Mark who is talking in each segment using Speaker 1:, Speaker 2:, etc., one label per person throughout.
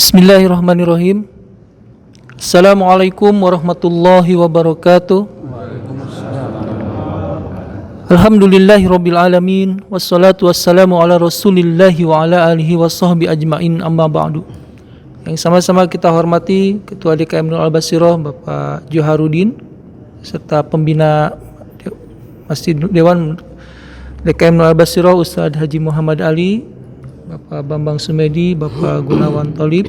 Speaker 1: Bismillahirrahmanirrahim. Assalamualaikum warahmatullahi wabarakatuh. Alhamdulillahirabbil alamin wassalatu wassalamu ala rasulillahi wa ala alihi washabbi ajmain, amma ba'du. Yang sama-sama kita hormati Ketua DKM Nurul Al-Basirah Bapak Joharudin serta pembina Masjid Dewan DKM Nurul Al-Basirah Ustaz Haji Muhammad Ali, Bapak Bambang Sumedi, Bapak Gunawan Tholib,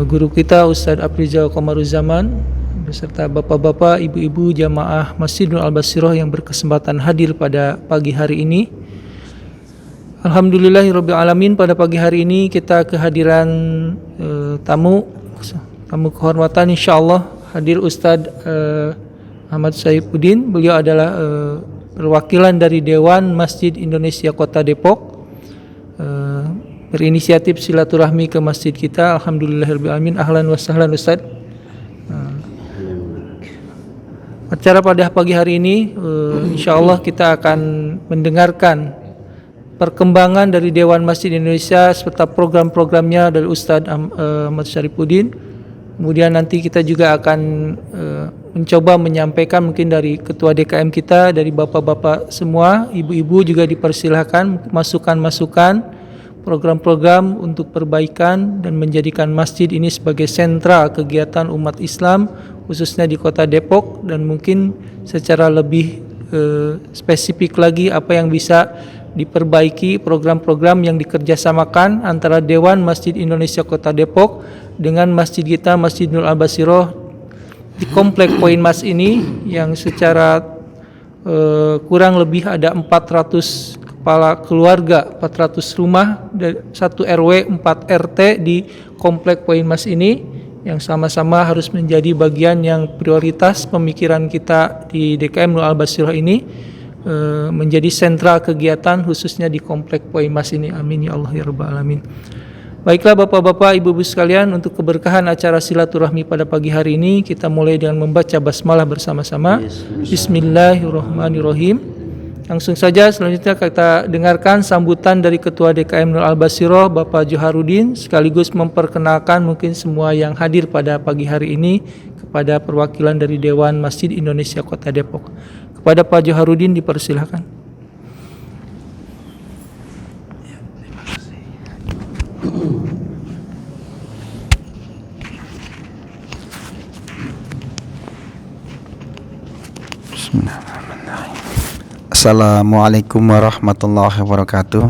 Speaker 1: guru kita Ustaz Afrizal Komaruzaman, beserta bapak-bapak, ibu-ibu jamaah Masjidul Al-Basirah yang berkesempatan hadir pada pagi hari ini. Alhamdulillahirabbil alamin, pada pagi hari ini kita kehadiran tamu kehormatan, insyaallah hadir Ustaz Ahmad Saifuddin. Beliau adalah perwakilan dari Dewan Masjid Indonesia Kota Depok, berinisiatif silaturahmi ke masjid kita. Alhamdulillahirabbil alamin. Ahlan wa sahlan Ustaz. Acara pada pagi hari ini insyaallah kita akan mendengarkan perkembangan dari Dewan Masjid Indonesia serta program-programnya dari Ustaz Ahmad Saifuddin. Kemudian nanti kita juga akan mencoba menyampaikan mungkin dari Ketua DKM kita, dari bapak-bapak semua, ibu-ibu juga dipersilahkan masukan-masukan program-program untuk perbaikan dan menjadikan masjid ini sebagai sentra kegiatan umat Islam khususnya di Kota Depok, dan mungkin secara lebih spesifik lagi apa yang bisa diperbaiki, program-program yang dikerjasamakan antara Dewan Masjid Indonesia Kota Depok dengan masjid kita Masjid Nurul Al-Basirah di Komplek Poin Mas ini, yang secara kurang lebih ada 400 kepala keluarga, 400 rumah, 1 RW 4 RT di Komplek Poin Mas ini, yang sama-sama harus menjadi bagian yang prioritas pemikiran kita di DKM Nurul Al-Basirah ini, menjadi sentra kegiatan khususnya di Komplek Poin Mas ini. Amin ya Allah ya rabbal alamin. Baiklah bapak-bapak, ibu-ibu sekalian, untuk keberkahan acara silaturahmi pada pagi hari ini, kita mulai dengan membaca basmalah bersama-sama. Bismillahirrahmanirrahim. Langsung saja selanjutnya kita dengarkan sambutan dari Ketua DKM Nurul Al-Basirah Bapak Joharudin, sekaligus memperkenalkan mungkin semua yang hadir pada pagi hari ini kepada perwakilan dari Dewan Masjid Indonesia Kota Depok. Kepada Pak Joharudin dipersilahkan.
Speaker 2: Bismillahirrahmanirrahim. Assalamualaikum warahmatullahi wabarakatuh.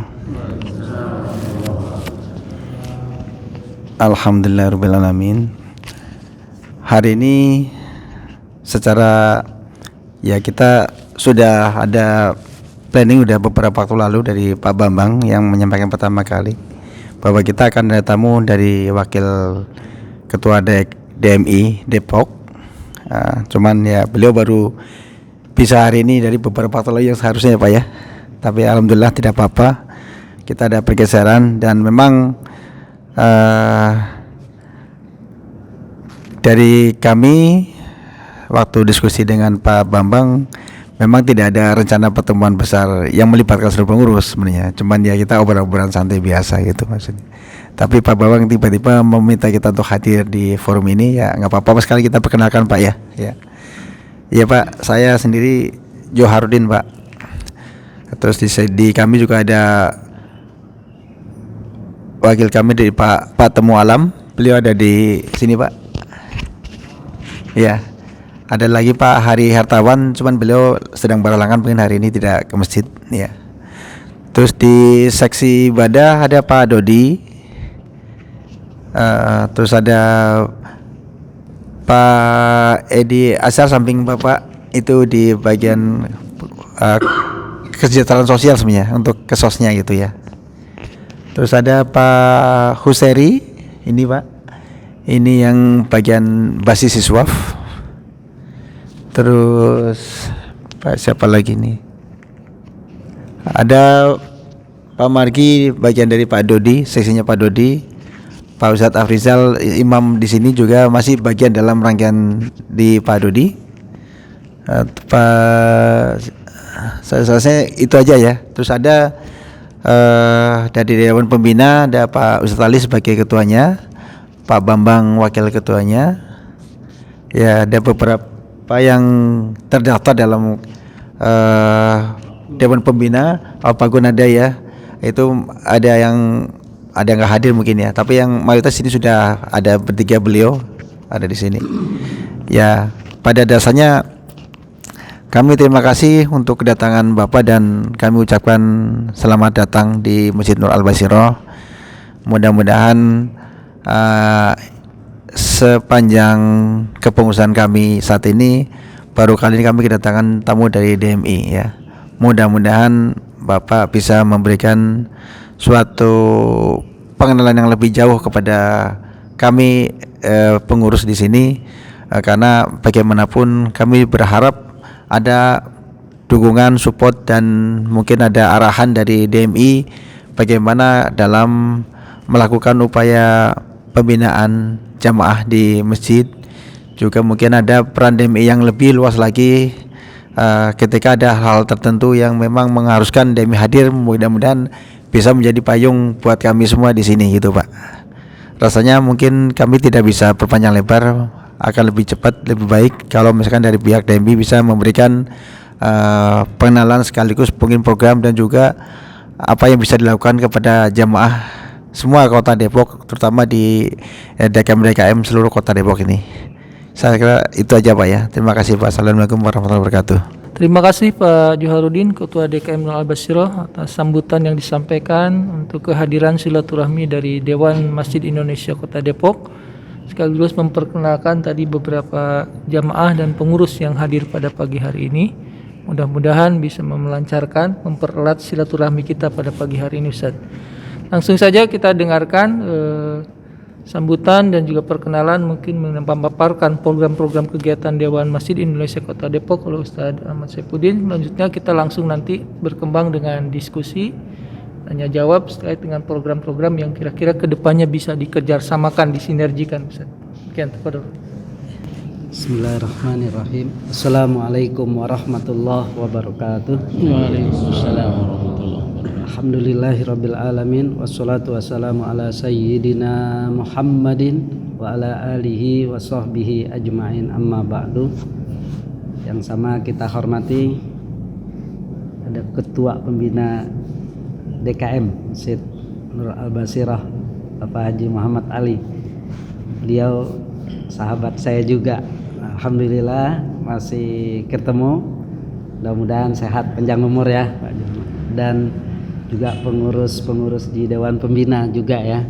Speaker 2: Alhamdulillahirabbil alamin. Hari ini secara kita sudah ada planning udah beberapa waktu lalu dari Pak Bambang yang menyampaikan pertama kali bahwa kita akan ada tamu dari wakil Ketua DMI Depok. Cuman beliau baru bisa hari ini dari beberapa waktu lalu yang seharusnya Pak ya. Tapi alhamdulillah tidak apa-apa. Kita ada pergeseran, dan memang dari kami waktu diskusi dengan Pak Bambang memang tidak ada rencana pertemuan besar yang melibatkan seluruh pengurus sebenarnya. Cuman kita obrolan santai biasa gitu maksudnya. Tapi Pak Bambang tiba-tiba meminta kita untuk hadir di forum ini, nggak apa-apa sekali kita perkenalkan Pak ya. Iya Pak, saya sendiri Joharudin Pak. Terus di kami juga ada wakil kami dari Pak Temu Alam, beliau ada di sini Pak. Ya, ada lagi Pak Hari Hartawan, cuman beliau sedang berhalangan, mungkin hari ini tidak ke masjid. Ya. Terus di seksi ibadah ada Pak Dodi, terus ada Pak Edi Asar samping Bapak itu di bagian kesejahteraan sosial sebenarnya untuk kesosnya gitu ya. Terus ada Pak Huseri ini Pak, ini yang bagian basis siswaf. Terus Pak siapa lagi nih? Ada Pak Margi bagian dari Pak Dodi, seksinya Pak Dodi. Pak Ustadz Afrizal imam di sini juga masih bagian dalam rangkaian di Pak Dodi. Pak saya itu aja ya. Terus ada dari Dewan Pembina ada Pak Ustadz Ali sebagai ketuanya, Pak Bambang wakil ketuanya. Ya, ada beberapa yang terdaftar dalam Dewan Pembina. Pak Gunada ya, itu ada yang nggak hadir mungkin ya, tapi yang mayoritas ini sudah ada bertiga, beliau ada di sini. Ya, pada dasarnya kami terima kasih untuk kedatangan Bapak dan kami ucapkan selamat datang di Masjid Nur Al-Basirah. Mudah-mudahan sepanjang kepengurusan kami saat ini baru kali ini kami kedatangan tamu dari DMI ya. Mudah-mudahan Bapak bisa memberikan suatu pengenalan yang lebih jauh kepada kami pengurus di sini, karena bagaimanapun kami berharap ada dukungan, support dan mungkin ada arahan dari DMI bagaimana dalam melakukan upaya pembinaan jamaah di masjid. Juga mungkin ada peran DMI yang lebih luas lagi ketika ada hal tertentu yang memang mengharuskan DMI hadir. Mudah-mudahan bisa menjadi payung buat kami semua di sini gitu Pak. Rasanya mungkin kami tidak bisa berpanjang lebar, akan lebih cepat, lebih baik kalau misalkan dari pihak DMI bisa memberikan pengenalan sekaligus mungkin program dan juga apa yang bisa dilakukan kepada jamaah semua kota Depok, terutama di DKM seluruh kota Depok ini. Saya kira itu aja Pak ya. Terima kasih Pak. Assalamualaikum warahmatullahi wabarakatuh.
Speaker 1: Terima kasih Pak Joharudin, Ketua DKM Nur Al-Basirah atas sambutan yang disampaikan untuk kehadiran silaturahmi dari Dewan Masjid Indonesia Kota Depok, sekaligus memperkenalkan tadi beberapa jamaah dan pengurus yang hadir pada pagi hari ini. Mudah-mudahan bisa melancarkan, mempererat silaturahmi kita pada pagi hari ini Ustaz. Langsung saja kita dengarkan sambutan dan juga perkenalan, mungkin memaparkan program-program kegiatan Dewan Masjid Indonesia Kota Depok oleh Ustadz Ahmad Saifuddin. Selanjutnya kita langsung nanti berkembang dengan diskusi, tanya jawab terkait dengan program-program yang kira-kira kedepannya bisa dikerjasamakan, disinergikan Ustaz. Sekian, tafadhol.
Speaker 3: Bismillahirrahmanirrahim. Assalamualaikum warahmatullahi wabarakatuh.
Speaker 4: Waalaikumsalam warahmatullahi wabarakatuh.
Speaker 3: Alhamdulillahirabbil alamin wassalatu wassalamu ala sayyidina Muhammadin wa ala alihi wa sahbihi ajmain, amma ba'du. Yang sama kita hormati ada Ketua Pembina DKM Masjid Nur Al-Basirah, Bapak Haji Muhammad Ali. Beliau sahabat saya juga. Alhamdulillah masih ketemu. Mudah-mudahan sehat, panjang umur ya Pak. Dan juga pengurus di Dewan Pembina juga ya.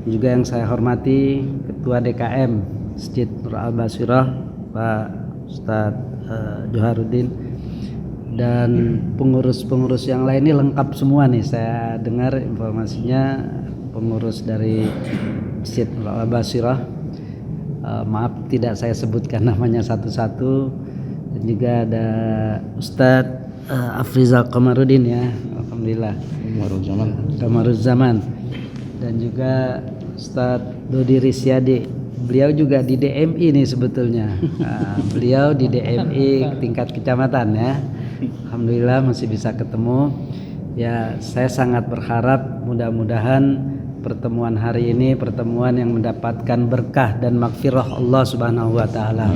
Speaker 3: Juga yang saya hormati Ketua DKM Masjid Nur Al-Basirah Pak Ustadz Joharudin, dan pengurus-pengurus yang lain ini lengkap semua nih. Saya dengar informasinya pengurus dari Masjid Nur Al-Basirah, maaf tidak saya sebutkan namanya satu-satu. Dan juga ada Ustadz Afrizal Kamarudin ya, alhamdulillah, Kamaruz Zaman. Dan juga Ustadz Dodi Risyadi, beliau juga di DMI nih sebetulnya. Beliau di DMI tingkat kecamatan ya. Alhamdulillah masih bisa ketemu. Ya, saya sangat berharap mudah-mudahan pertemuan hari ini pertemuan yang mendapatkan berkah dan magfirah Allah Subhanahu wa taala.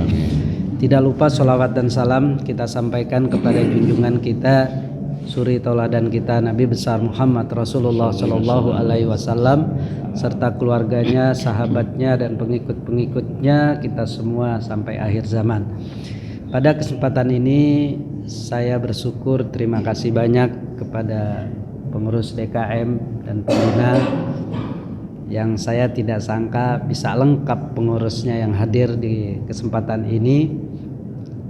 Speaker 3: Tidak lupa sholawat dan salam kita sampaikan kepada junjungan kita, suri tauladan kita, Nabi besar Muhammad Rasulullah Sallallahu Alaihi Wasallam, serta keluarganya, sahabatnya dan pengikut-pengikutnya kita semua sampai akhir zaman. Pada kesempatan ini saya bersyukur, terima kasih banyak kepada pengurus DKM dan pembina yang saya tidak sangka bisa lengkap pengurusnya yang hadir di kesempatan ini.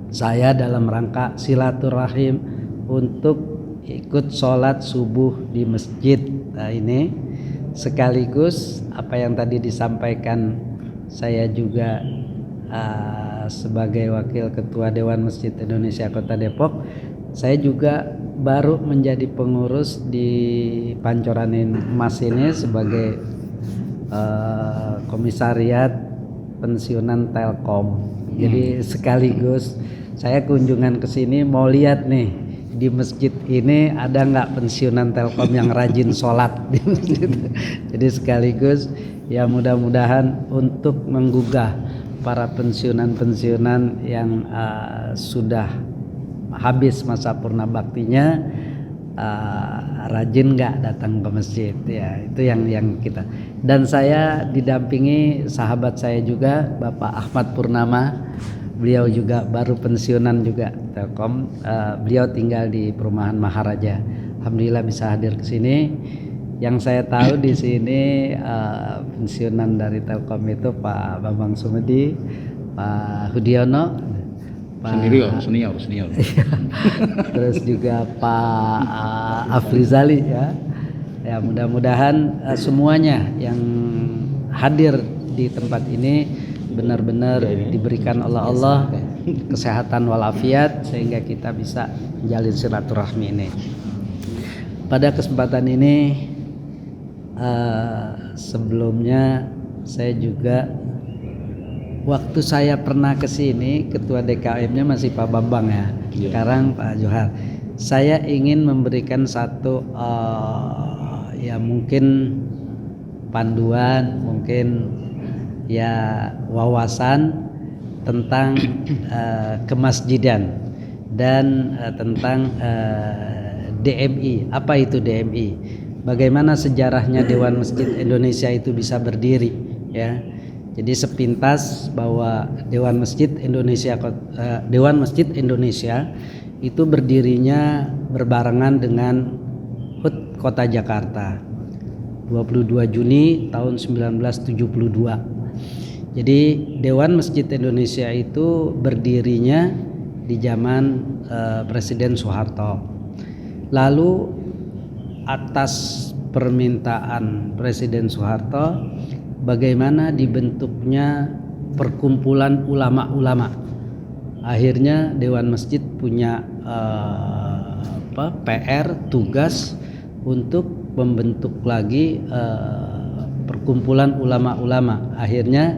Speaker 3: Saya dalam rangka silaturahim untuk ikut sholat subuh di masjid. Nah ini sekaligus apa yang tadi disampaikan, saya juga sebagai wakil ketua Dewan Masjid Indonesia Kota Depok, saya juga baru menjadi pengurus di Pancoran Mas ini sebagai komisariat pensiunan Telkom. Jadi sekaligus saya kunjungan ke sini mau lihat nih di masjid ini ada nggak pensiunan Telkom yang rajin sholat di masjid. Jadi sekaligus ya mudah-mudahan untuk menggugah para pensiunan yang sudah habis masa purna baktinya, rajin nggak datang ke masjid ya, itu yang kita. Dan saya didampingi sahabat saya juga Bapak Ahmad Purnama, beliau juga baru pensiunan juga Telkom, beliau tinggal di perumahan Maharaja. Alhamdulillah bisa hadir ke sini. Yang saya tahu di sini pensiunan dari Telkom itu Pak Bambang Sumedi, Pak Hudiono,
Speaker 4: senior.
Speaker 3: terus juga Pak Afrizali ya. Ya mudah-mudahan semuanya yang hadir di tempat ini benar-benar diberikan oleh Allah kesehatan walafiat sehingga kita bisa menjalin silaturahmi ini. Pada kesempatan ini sebelumnya saya juga waktu saya pernah ke sini ketua DKM-nya masih Pak Bambang ya. Sekarang Pak Johar. Saya ingin memberikan satu ya mungkin panduan, mungkin ya wawasan tentang kemasjidan dan tentang DMI. Apa itu DMI? Bagaimana sejarahnya Dewan Masjid Indonesia itu bisa berdiri ya. Jadi sepintas bahwa Dewan Masjid Indonesia itu berdirinya berbarengan dengan HUT Kota Jakarta 22 Juni tahun 1972. Jadi Dewan Masjid Indonesia itu berdirinya di zaman Presiden Soeharto. Lalu atas permintaan Presiden Soeharto, bagaimana dibentuknya perkumpulan ulama-ulama. Akhirnya Dewan Masjid punya PR tugas untuk membentuk lagi perkumpulan ulama-ulama. Akhirnya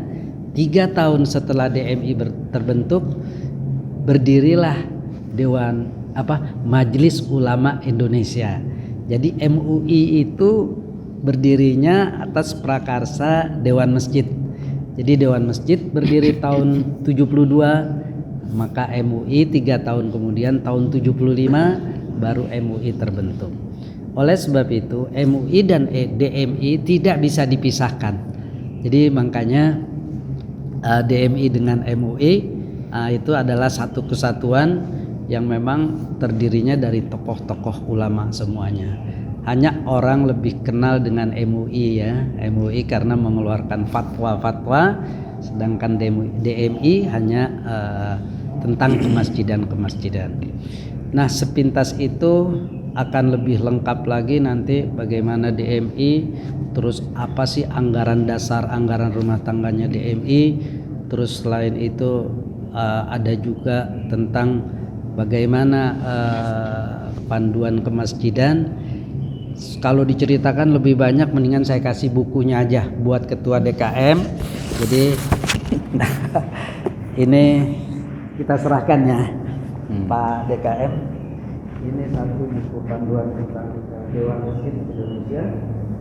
Speaker 3: 3 tahun setelah DMI terbentuk, berdirilah Majelis Ulama Indonesia. Jadi MUI itu berdirinya atas prakarsa Dewan Masjid. Jadi Dewan Masjid berdiri tahun 72, maka MUI 3 tahun kemudian tahun 75 baru MUI terbentuk. Oleh sebab itu MUI dan DMI tidak bisa dipisahkan. Jadi makanya DMI dengan MUI itu adalah satu kesatuan yang memang terdirinya dari tokoh-tokoh ulama semuanya. Hanya orang lebih kenal dengan MUI ya, MUI karena mengeluarkan fatwa-fatwa, sedangkan DMI hanya tentang kemasjidan. Nah sepintas itu akan lebih lengkap lagi nanti bagaimana DMI, terus apa sih anggaran dasar, anggaran rumah tangganya DMI, terus selain itu ada juga tentang bagaimana panduan kemasjidan. Kalau diceritakan lebih banyak mendingan saya kasih bukunya aja buat ketua DKM. Jadi ini kita serahkan ya Pak DKM. Ini satu buku panduan tentang Dewan Masjid Indonesia,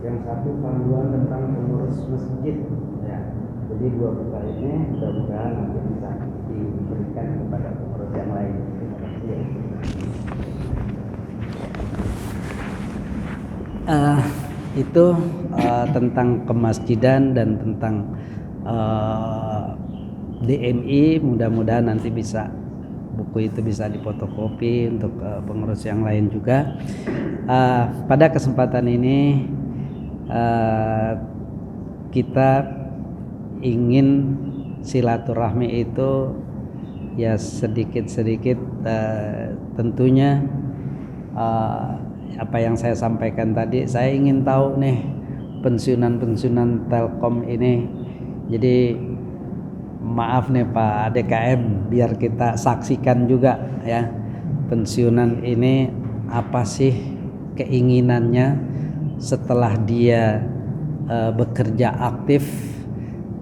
Speaker 3: yang satu panduan tentang pengurus masjid ya. Jadi 2 buku ini mudah-mudahan nanti bisa diberikan kepada pengurus yang lain. Terima kasih. Itu tentang kemasjidan dan tentang DMI. Mudah-mudahan nanti bisa buku itu bisa difotokopi untuk pengurus yang lain juga. Pada kesempatan ini kita ingin silaturahmi itu ya sedikit-sedikit tentunya apa yang saya sampaikan tadi, saya ingin tahu nih pensiunan Telkom ini. Jadi maaf nih Pak DKM, biar kita saksikan juga ya pensiunan ini apa sih keinginannya setelah dia bekerja aktif,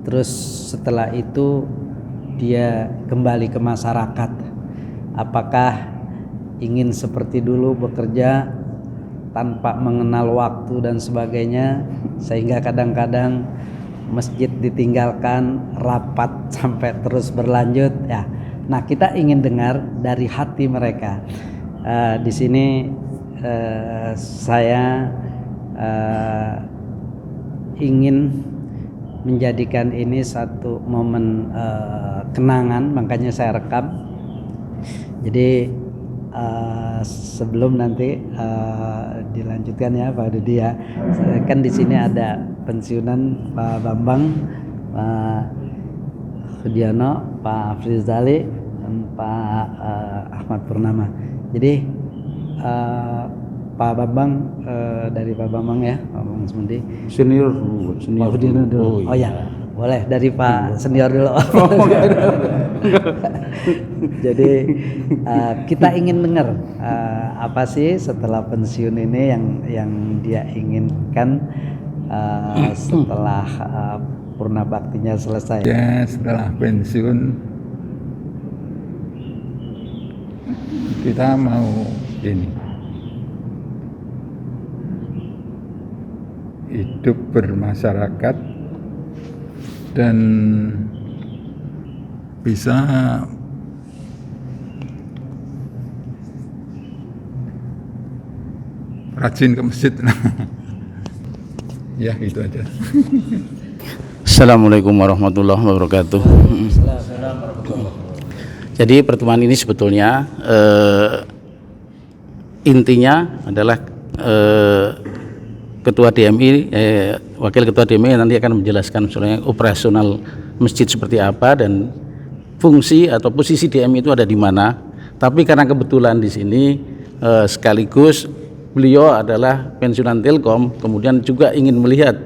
Speaker 3: terus setelah itu dia kembali ke masyarakat. Apakah ingin seperti dulu bekerja tanpa mengenal waktu dan sebagainya, sehingga kadang-kadang masjid ditinggalkan, rapat sampai terus berlanjut ya. Nah, kita ingin dengar dari hati mereka. Di sini saya ingin menjadikan ini satu momen kenangan, makanya saya rekam. Jadi sebelum nanti dilanjutkan ya Pak Dudi ya, kan di sini ada pensiunan Pak Bambang, Pak Sudiono, Pak Frizali, dan Pak Ahmad Purnama. Jadi Pak Bambang, dari Pak Bambang ya, Pak Bambang Semundi.
Speaker 4: Senior
Speaker 3: Pak Sudiono dulu. Oh ya, boleh dari Pak senior dulu. Jadi kita ingin dengar apa sih setelah pensiun ini yang dia inginkan setelah purna baktinya selesai.
Speaker 5: Ya, setelah pensiun kita mau ini hidup bermasyarakat dan bisa rajin ke masjid. Ya, itu aja.
Speaker 6: Assalamualaikum warahmatullahi wabarakatuh. Jadi pertemuan ini sebetulnya intinya adalah Ketua DMI, Wakil Ketua DMI nanti akan menjelaskan sebenarnya operasional masjid seperti apa dan fungsi atau posisi DMI itu ada di mana. Tapi karena kebetulan di sini sekaligus beliau adalah pensiunan Telkom, kemudian juga ingin melihat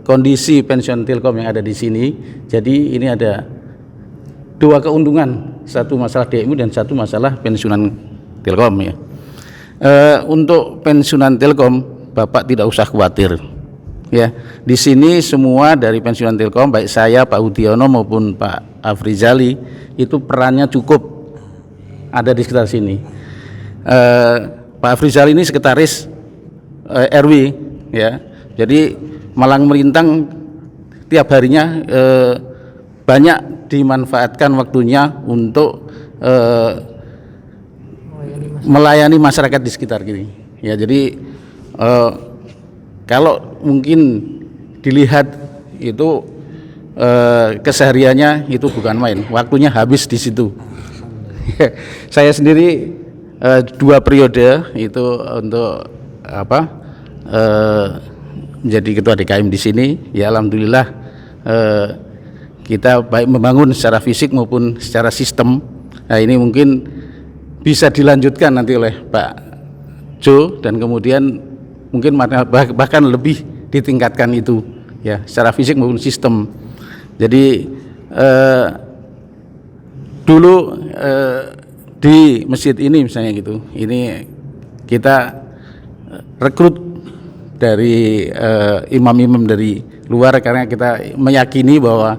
Speaker 6: kondisi pensiun Telkom yang ada di sini. Jadi ini ada dua keuntungan, satu masalah DMI dan satu masalah pensiunan Telkom ya. Untuk pensiunan Telkom, Bapak tidak usah khawatir ya. Di sini semua dari pensiunan Telkom, baik saya, Pak Udiono maupun Pak Afrizali, itu perannya cukup ada di sekitar sini. Pak Afrizali ini sekretaris RW ya. Jadi Malang Melintang tiap harinya banyak dimanfaatkan waktunya untuk melayani masyarakat di sekitar gini. Ya, jadi kalau mungkin dilihat itu kesehariannya itu bukan main, waktunya habis di situ. Saya sendiri 2 periode itu untuk menjadi ketua DKM di sini. Ya, alhamdulillah kita baik membangun secara fisik maupun secara sistem. Nah, ini mungkin bisa dilanjutkan nanti oleh Pak Jo, dan kemudian mungkin bahkan lebih ditingkatkan itu ya, secara fisik maupun sistem. Jadi dulu di masjid ini misalnya gitu, ini kita rekrut dari imam-imam dari luar karena kita meyakini bahwa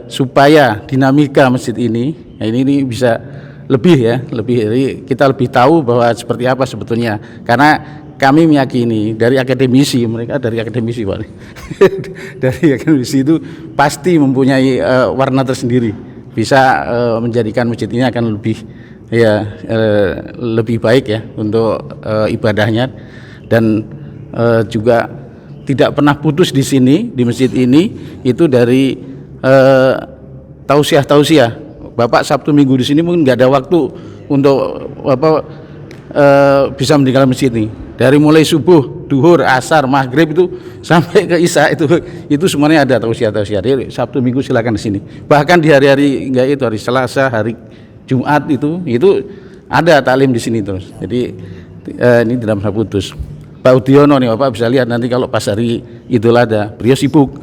Speaker 6: supaya dinamika masjid ini, ya ini bisa lebih jadi kita lebih tahu bahwa seperti apa sebetulnya, karena kami meyakini dari akademisi, mereka dari akademisi Pak dari akademisi itu pasti mempunyai warna tersendiri, bisa menjadikan masjid ini akan lebih lebih baik ya untuk ibadahnya, dan juga tidak pernah putus di sini, di masjid ini itu dari tausiah. Bapak Sabtu Minggu di sini mungkin nggak ada waktu untuk bisa meninggalkan masjid ini. Dari mulai subuh, duhur, asar, maghrib itu sampai ke isya itu semuanya ada tausiah. Jadi Sabtu Minggu silakan di sini. Bahkan di hari-hari enggak itu, hari Selasa, hari Jumat itu ada taklim di sini terus. Jadi ini tidak pernah putus. Pak Udiono nih, Bapak bisa lihat nanti kalau pas hari Idul Adha, beliau sibuk.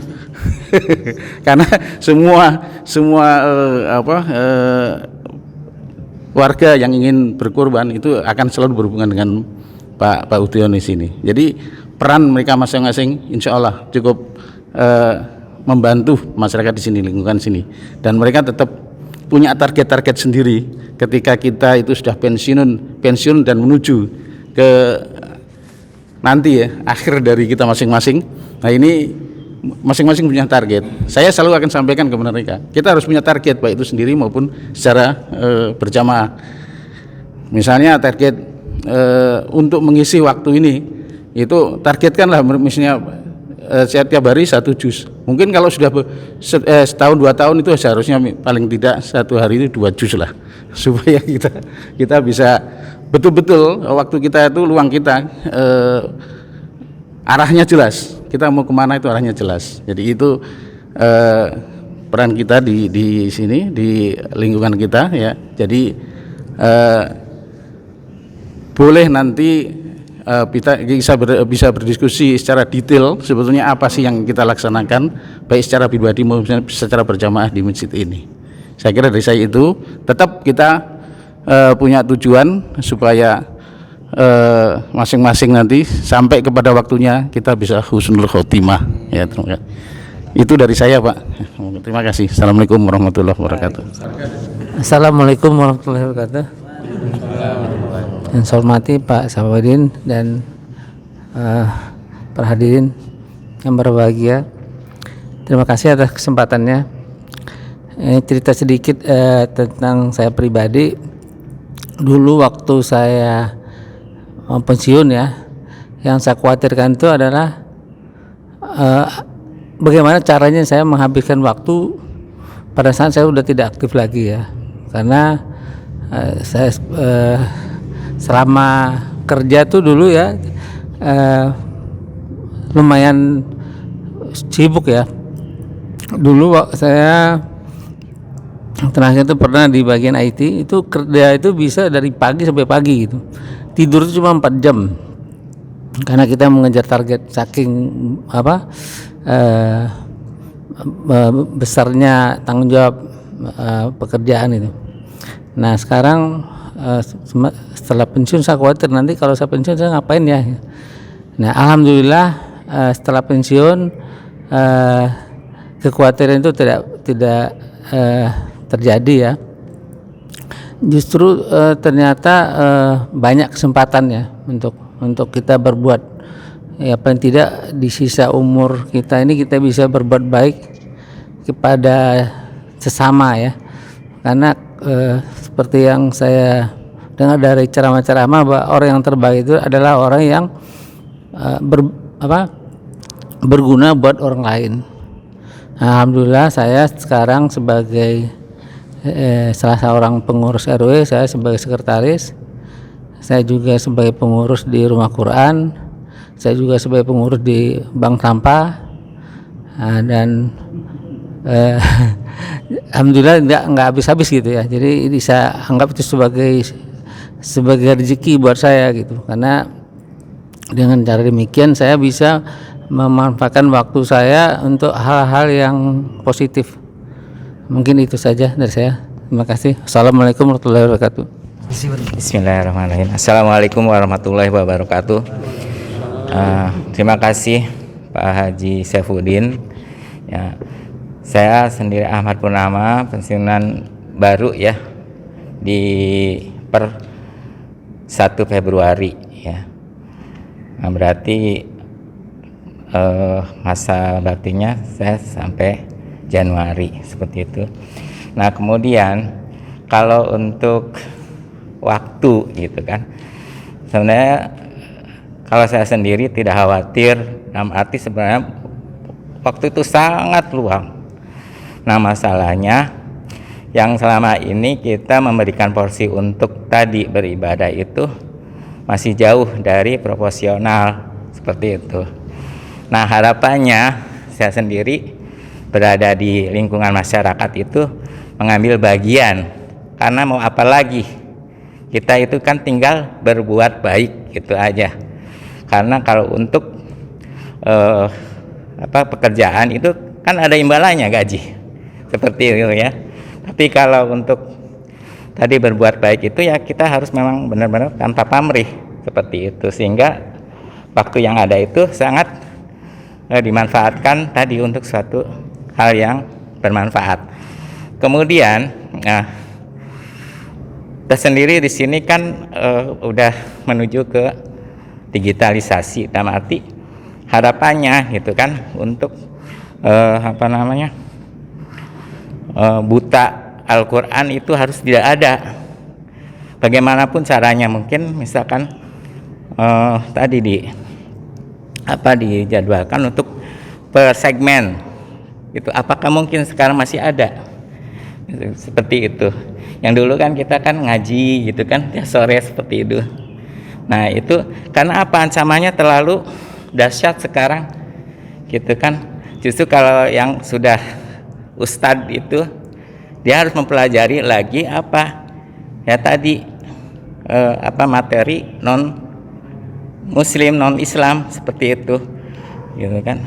Speaker 6: Karena semua warga yang ingin berkorban itu akan selalu berhubungan dengan Pak Udiono di sini. Jadi peran mereka masing-masing insya Allah cukup membantu masyarakat di sini, lingkungan sini, dan mereka tetap punya target-target sendiri ketika kita itu sudah pensiun dan menuju ke nanti ya akhir dari kita masing-masing. Nah ini masing-masing punya target. Saya selalu akan sampaikan kepada mereka, kita harus punya target baik itu sendiri maupun secara berjamaah. Misalnya target untuk mengisi waktu ini itu targetkanlah misalnya setiap hari 1 juz. Mungkin kalau sudah setahun 2 tahun itu seharusnya paling tidak 1 hari itu 2 juz lah, supaya kita bisa betul-betul waktu kita itu luang kita arahnya jelas, kita mau kemana itu arahnya jelas. Jadi itu peran kita di sini di lingkungan kita ya. Jadi boleh nanti kita bisa berdiskusi secara detail sebetulnya apa sih yang kita laksanakan baik secara pribadi maupun secara berjamaah di masjid ini. Saya kira dari saya itu tetap kita punya tujuan supaya masing-masing nanti sampai kepada waktunya kita bisa husnul khotimah ya. Itu dari saya Pak. Terima kasih. Assalamualaikum warahmatullahi wabarakatuh.
Speaker 3: Assalamualaikum warahmatullahi wabarakatuh. Yang saya hormati Pak Sawadin dan para hadirin yang berbahagia, terima kasih atas kesempatannya. Cerita sedikit tentang saya pribadi. Dulu waktu saya pensiun ya, yang saya khawatirkan itu adalah bagaimana caranya saya menghabiskan waktu pada saat saya sudah tidak aktif lagi ya, karena saya selama kerja tuh dulu ya lumayan sibuk ya. Dulu saya terakhir itu pernah di bagian IT, itu kerja itu bisa dari pagi sampai pagi gitu. Tidur itu cuma 4 jam karena kita mengejar target saking besarnya tanggung jawab pekerjaan itu. Nah sekarang setelah pensiun saya khawatir nanti kalau saya pensiun saya ngapain ya. Nah alhamdulillah setelah pensiun kekhawatiran itu tidak terjadi ya. Justru ternyata banyak kesempatan ya untuk kita berbuat ya, paling tidak di sisa umur kita ini kita bisa berbuat baik kepada sesama ya. Karena seperti yang saya dengar dari ceramah-ceramah bahwa orang yang terbaik itu adalah orang yang berguna buat orang lain. Alhamdulillah saya sekarang sebagai salah seorang pengurus RW, saya sebagai sekretaris, saya juga sebagai pengurus di Rumah Quran, saya juga sebagai pengurus di Bank Sampah, dan alhamdulillah nggak habis-habis gitu ya. Jadi bisa anggap itu sebagai rezeki buat saya gitu, karena dengan cara demikian saya bisa memanfaatkan waktu saya untuk hal-hal yang positif. Mungkin itu saja dari saya. Terima kasih. Assalamualaikum warahmatullahi wabarakatuh.
Speaker 7: Bismillahirrahmanirrahim. Assalamualaikum warahmatullahi wabarakatuh. Terima kasih Pak Haji Saifuddin ya. Saya sendiri Ahmad Purnama, pensiunan baru ya di per 1 Februari ya. Nah, berarti masa baktinya saya sampai Januari seperti itu. Nah kemudian kalau untuk waktu gitu kan, sebenarnya kalau saya sendiri tidak khawatir, dalam arti sebenarnya waktu itu sangat luang. Nah masalahnya yang selama ini kita memberikan porsi untuk tadi beribadah itu masih jauh dari proporsional seperti itu. Nah harapannya saya sendiri berada di lingkungan masyarakat itu mengambil bagian, karena mau apa lagi, kita itu kan tinggal berbuat baik gitu aja. Karena kalau untuk pekerjaan itu kan ada imbalannya gaji seperti itu ya. Tapi kalau untuk tadi berbuat baik itu ya kita harus memang benar-benar tanpa pamrih seperti itu, sehingga waktu yang ada itu sangat dimanfaatkan tadi untuk suatu hal yang bermanfaat. Kemudian Nah, tersendiri di sini kan udah menuju ke digitalisasi, dalam arti harapannya gitu kan untuk buta Al-Quran itu harus tidak ada. Bagaimanapun caranya, mungkin misalkan tadi dijadwalkan untuk per segmen gitu. Apakah mungkin sekarang masih ada seperti itu? Yang dulu kan kita kan ngaji gitu kan tiap sore seperti itu. Nah itu karena apa, ancamannya terlalu dahsyat sekarang gitu kan. Justru kalau yang sudah ustadz itu dia harus mempelajari lagi apa ya tadi materi non muslim, non Islam seperti itu gitu kan.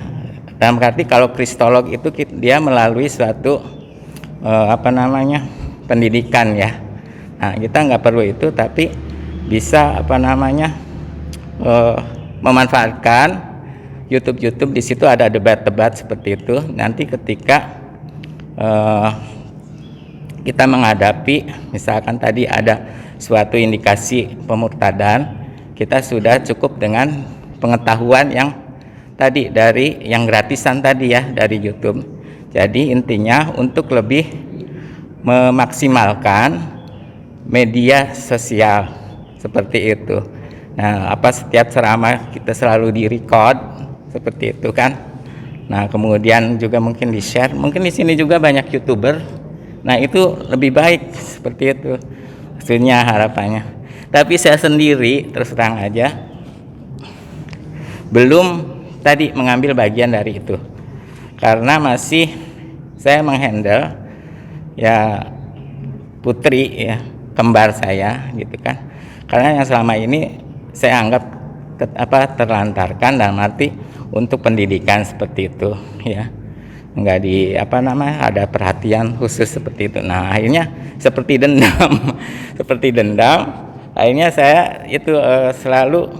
Speaker 7: Dalam arti kalau kristolog itu dia melalui suatu pendidikan ya. Nah kita nggak perlu itu, tapi bisa memanfaatkan YouTube di situ ada debat-debat seperti itu. Nanti ketika kita menghadapi misalkan tadi ada suatu indikasi pemurtadan, kita sudah cukup dengan pengetahuan yang tadi dari yang gratisan tadi ya dari YouTube. Jadi intinya untuk lebih memaksimalkan media sosial seperti itu. Nah, setiap ceramah kita selalu di-record seperti itu kan. Nah, kemudian juga mungkin di-share. Mungkin di sini juga banyak YouTuber. Nah, itu lebih baik seperti itu. Maksudnya harapannya. Tapi saya sendiri terus terang aja belum tadi mengambil bagian dari itu. Karena masih saya menghandle ya putri ya, kembar saya gitu kan. Karena yang selama ini saya anggap terlantarkan dalam arti untuk pendidikan seperti itu ya. Enggak ada perhatian khusus seperti itu. Nah, akhirnya seperti dendam. Seperti dendam. Akhirnya saya itu selalu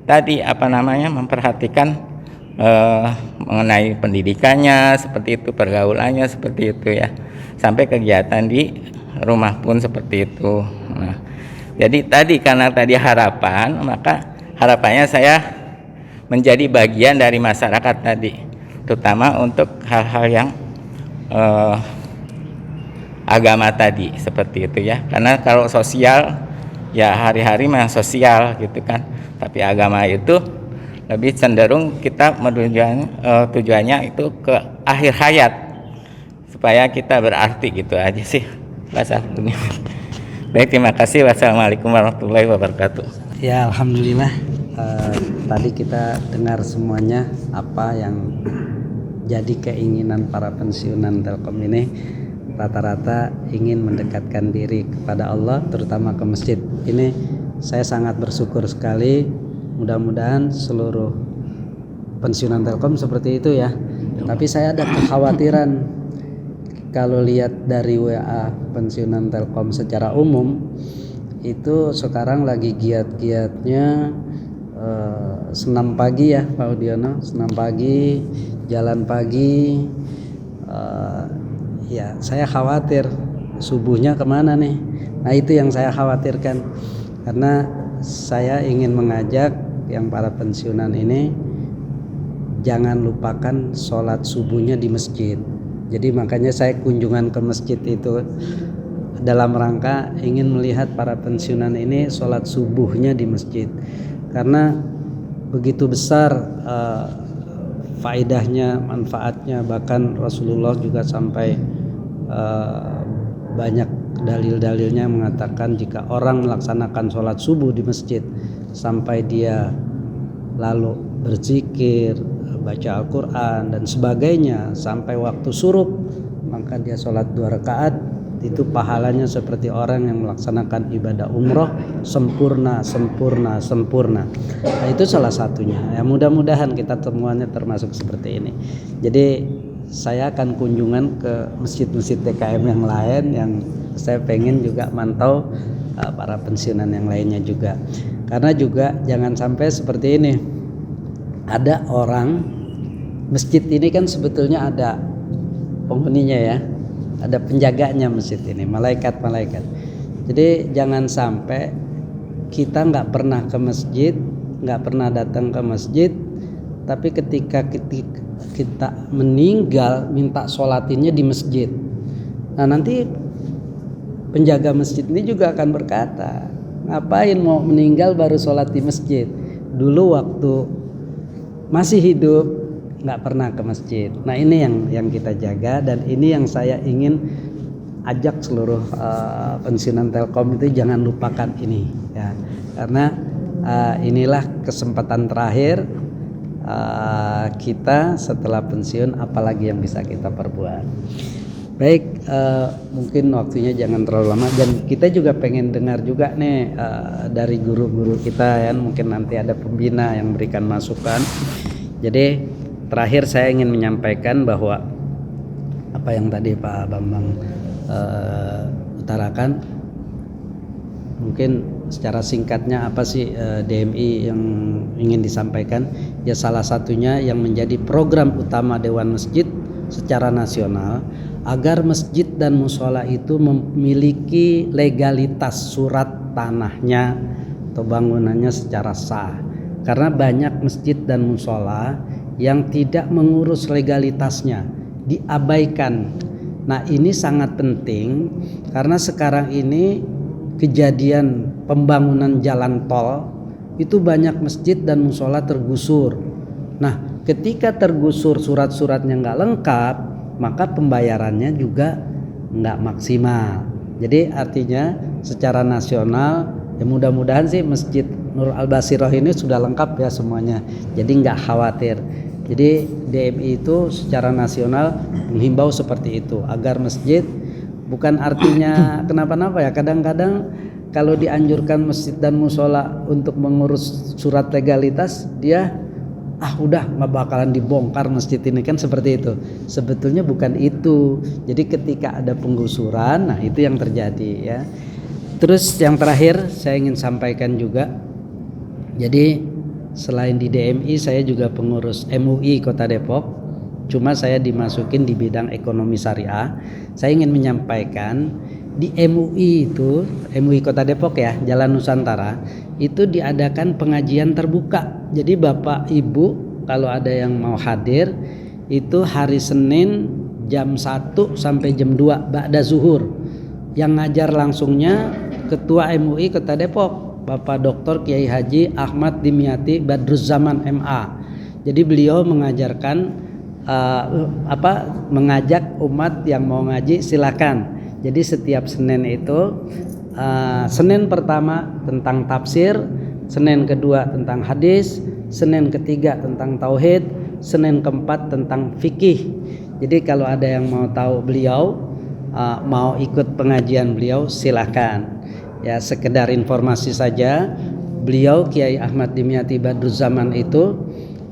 Speaker 7: tadi memperhatikan mengenai pendidikannya seperti itu, pergaulannya seperti itu ya. Sampai kegiatan di rumah pun seperti itu. Nah, jadi tadi karena tadi harapan, maka harapannya saya menjadi bagian dari masyarakat tadi, terutama untuk hal-hal yang agama tadi seperti itu ya. Karena kalau sosial ya hari-hari memang sosial gitu kan, tapi agama itu lebih cenderung kita tujuannya itu ke akhir hayat supaya kita berarti gitu aja sih bahasa dunia. Baik, terima kasih. Wassalamualaikum warahmatullahi wabarakatuh.
Speaker 3: Ya, alhamdulillah. Tadi kita dengar semuanya apa yang jadi keinginan para pensiunan Telkom ini. Rata-rata ingin mendekatkan diri kepada Allah, terutama ke masjid. Ini saya sangat bersyukur sekali. Mudah-mudahan seluruh pensiunan Telkom seperti itu ya. Tapi saya ada kekhawatiran kalau lihat dari WA pensiunan Telkom secara umum itu sekarang lagi giat-giatnya senam pagi ya Pak Udiono, senam pagi, jalan pagi. Ya saya khawatir subuhnya kemana nih. Nah itu yang saya khawatirkan, karena saya ingin mengajak yang para pensiunan ini jangan lupakan sholat subuhnya di masjid. Jadi makanya saya kunjungan ke masjid itu dalam rangka ingin melihat para pensiunan ini sholat subuhnya di masjid, karena begitu besar faedahnya, manfaatnya. Bahkan Rasulullah juga sampai banyak dalil-dalilnya mengatakan jika orang melaksanakan sholat subuh di masjid sampai dia lalu berzikir, baca Al-Quran dan sebagainya sampai waktu surup, maka dia sholat 2 rakaat, itu pahalanya seperti orang yang melaksanakan ibadah umroh sempurna. Nah, itu salah satunya ya. Mudah-mudahan kita semuanya termasuk seperti ini. Jadi saya akan kunjungan ke masjid-masjid TKM yang lain yang saya pengen juga mantau para pensiunan yang lainnya juga. Karena juga jangan sampai seperti ini, ada orang, masjid ini kan sebetulnya ada penghuninya ya, ada penjaganya masjid ini, malaikat-malaikat. Jadi jangan sampai kita nggak pernah ke masjid, nggak pernah datang ke masjid, tapi ketika kita meninggal minta sholatinnya di masjid. Nah nanti penjaga masjid ini juga akan berkata, ngapain mau meninggal baru sholat di masjid? Dulu waktu masih hidup nggak pernah ke masjid. Nah ini yang kita jaga, dan ini yang saya ingin ajak seluruh pensiunan Telkom itu jangan lupakan ini ya, karena inilah kesempatan terakhir kita setelah pensiun, apalagi yang bisa kita perbuat. Baik, mungkin waktunya jangan terlalu lama, dan kita juga pengen dengar juga nih dari guru-guru kita ya, mungkin nanti ada pembina yang memberikan masukan. Jadi terakhir saya ingin menyampaikan bahwa apa yang tadi Pak Bambang utarakan, mungkin secara singkatnya apa sih DMI yang ingin disampaikan? Ya salah satunya yang menjadi program utama Dewan Masjid secara nasional agar masjid dan mushola itu memiliki legalitas surat tanahnya atau bangunannya secara sah. Karena banyak masjid dan mushola yang tidak mengurus legalitasnya, diabaikan. Nah ini sangat penting karena sekarang ini kejadian pembangunan jalan tol itu banyak masjid dan mushola tergusur. Nah ketika tergusur surat-suratnya nggak lengkap, maka pembayarannya juga nggak maksimal. Jadi artinya secara nasional ya mudah-mudahan sih Masjid Nur Al-Basiroh ini sudah lengkap ya semuanya, jadi nggak khawatir. Jadi DMI itu secara nasional menghimbau seperti itu agar masjid, bukan artinya kenapa-napa ya, kadang-kadang kalau dianjurkan masjid dan mushola untuk mengurus surat legalitas, dia udah nggak bakalan dibongkar masjid ini, kan seperti itu. Sebetulnya bukan itu. Jadi ketika ada penggusuran, nah itu yang terjadi ya. Terus yang terakhir saya ingin sampaikan juga, jadi selain di DMI saya juga pengurus MUI Kota Depok, cuma saya dimasukin di bidang ekonomi syariah. Saya ingin menyampaikan di MUI itu, MUI Kota Depok ya, Jalan Nusantara, itu diadakan pengajian terbuka. Jadi Bapak Ibu kalau ada yang mau hadir itu hari Senin jam 1 sampai jam 2 ba'da zuhur. Yang ngajar langsungnya Ketua MUI Kota Depok, Bapak Dr. Kiai Haji Ahmad Dimyati Badruzzaman MA. Jadi beliau mengajarkan mengajak umat yang mau ngaji silakan. Jadi setiap Senin itu Senin pertama tentang tafsir, Senin kedua tentang hadis, Senin ketiga tentang tauhid, Senin keempat tentang fikih. Jadi kalau ada yang mau tahu beliau, mau ikut pengajian beliau silakan. Ya sekedar informasi saja, beliau Kiai Ahmad Dimyati Badruzzaman itu